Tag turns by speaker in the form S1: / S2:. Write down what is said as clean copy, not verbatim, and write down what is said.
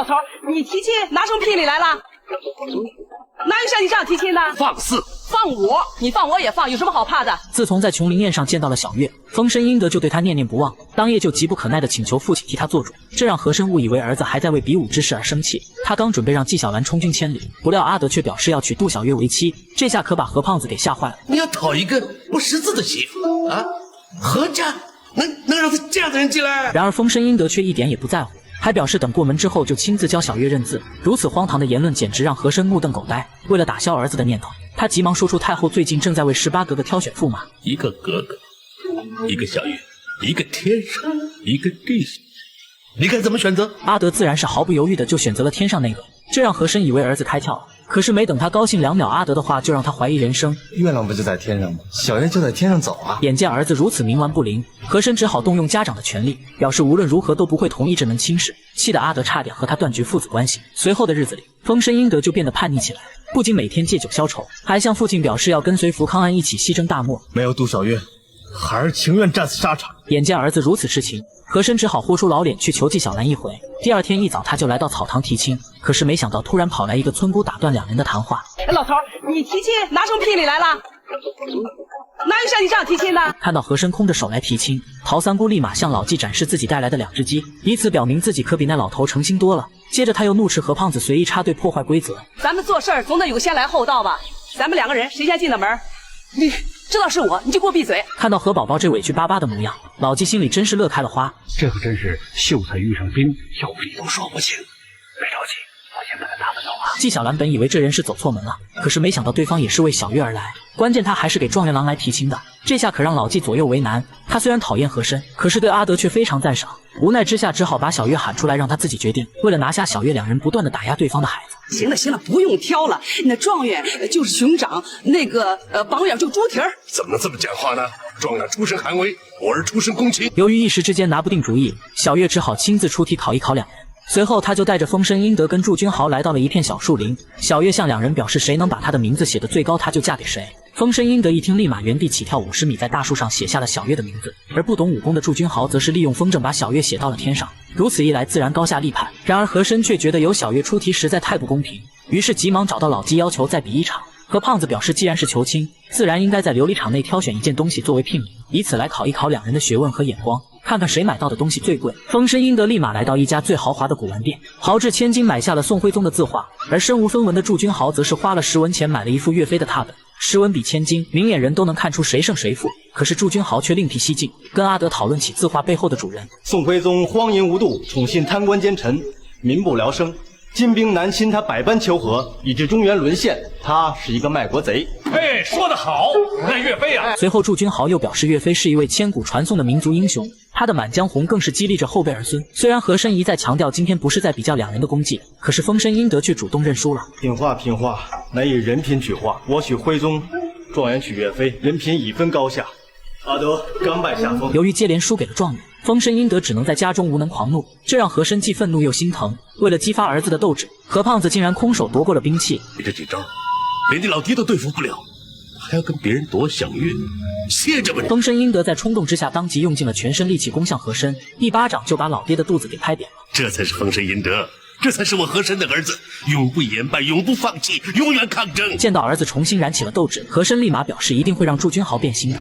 S1: 老头，你提亲拿什么聘礼来了？哪有像你这样提亲的？
S2: 放肆！
S1: 放我？你放我也放，有什么好怕的？
S3: 自从在琼林宴上见到了小月，风声英德就对他念念不忘，当夜就急不可耐地请求父亲替他做主，这让和珅误以为儿子还在为比武之事而生气。他刚准备让纪晓岚冲军千里，不料阿德却表示要娶杜小月为妻，这下可把何胖子给吓坏了。
S2: 你要讨一个不识字的媳妇啊？何家能让他这样的人进来？
S3: 然而风声英德却一点也不在乎，还表示等过门之后就亲自教小月认字。如此荒唐的言论简直让和珅目瞪口呆。为了打消儿子的念头，他急忙说出太后最近正在为18格格挑选驸马，
S2: 一个格格，一个小月，一个天上，一个地下，你该怎么选择？
S3: 阿德自然是毫不犹豫的就选择了天上那个，这让和珅以为儿子开窍了。可是没等他高兴2秒，阿德的话就让他怀疑人生。
S4: 月亮不就在天上吗？小月就在天上走啊！
S3: 眼见儿子如此冥顽不灵，和珅只好动用家长的权力，表示无论如何都不会同意这门亲事，气得阿德差点和他断绝父子关系。随后的日子里，风声英德就变得叛逆起来，不仅每天借酒消愁，还向父亲表示要跟随福康安一起西征大漠。
S4: 没有杜小月，孩儿情愿战死沙场。
S3: 眼见儿子如此痴情，和珅只好豁出老脸去求纪晓岚一回。第二天一早，他就来到草堂提亲，可是没想到突然跑来一个村姑，打断2人的谈话。
S1: 老头，你提亲拿什么聘礼来了？哪有像你这样提亲的？
S3: 看到和珅空着手来提亲，陶三姑立马向老纪展示自己带来的2只鸡，以此表明自己可比那老头诚心多了。接着他又怒斥何胖子随意插队破坏规则。
S1: 咱们做事儿总得有个先来后到吧？咱们2个人谁先进的门？你知道是我，你就给我闭嘴！
S3: 看到何宝宝这委屈巴巴的模样，老纪心里真是乐开了花。
S5: 这可真是秀才遇上兵，要比都说不清。别着急，我先把他打发走啊。
S3: 纪晓岚本以为这人是走错门了，可是没想到对方也是为小月而来，关键他还是给状元郎来提亲的，这下可让老纪左右为难。他虽然讨厌和珅，可是对阿德却非常赞赏，无奈之下只好把小月喊出来让他自己决定。为了拿下小月，2人不断的打压对方的孩子。
S1: 行了行了，不用挑了，那状元就是熊掌，那个榜眼就猪蹄儿。
S2: 怎么能这么讲话呢？状元出身寒微，我儿出身公卿。
S3: 由于一时之间拿不定主意，小月只好亲自出题考一考2人。随后他就带着风声英德跟祝君豪来到了一片小树林，小月向2人表示谁能把他的名字写得最高，他就嫁给谁。风声英德一听，立马原地起跳50米，在大树上写下了小月的名字，而不懂武功的祝君豪则是利用风筝把小月写到了天上。如此一来，自然高下立判。然而和珅却觉得由小月出题实在太不公平，于是急忙找到老纪要求再比1场。何胖子表示，既然是求亲，自然应该在琉璃厂内挑选一件东西作为聘礼，以此来考一考2人的学问和眼光，看看谁买到的东西最贵。风声英德立马来到一家最豪华的古玩店，豪掷千金买下了宋徽宗的字画，而身无分文的祝君豪则是花了10文钱买了一幅岳飞的拓本，10文比千金，明眼人都能看出谁胜谁负。可是祝君豪却另辟蹊径，跟阿德讨论起字画背后的主人。
S4: 宋徽宗荒淫无度，宠信贪官奸臣，民不聊生。金兵南侵，他百般求和，以致中原沦陷。他是一个卖国贼。
S5: 哎，说得好，那岳飞啊！
S3: 随后祝君豪又表示，岳飞是一位千古传颂的民族英雄，他的《满江红》更是激励着后辈儿孙。虽然和珅一再强调今天不是在比较2人的功绩，可是风声英德却主动认输了。
S4: 品话品话，乃以人品取话。我许徽宗，状元取岳飞，人品已分高下。阿德甘拜下风。
S3: 由于接连输给了状元，风声英德只能在家中无能狂怒，这让和珅既愤怒又心疼。为了激发儿子的斗志，何胖子竟然空手夺过了兵器。
S2: 你这几招，连你老爹都对付不了，还要跟别人夺享乐，歇着吧你！
S3: 风声英德在冲动之下，当即用尽了全身力气攻向和珅，一巴掌就把老爹的肚子给拍扁了。
S2: 这才是风声英德，这才是我和珅的儿子，永不言败，永不放弃，永远抗争。
S3: 见到儿子重新燃起了斗志，和珅立马表示一定会让祝君豪变心的。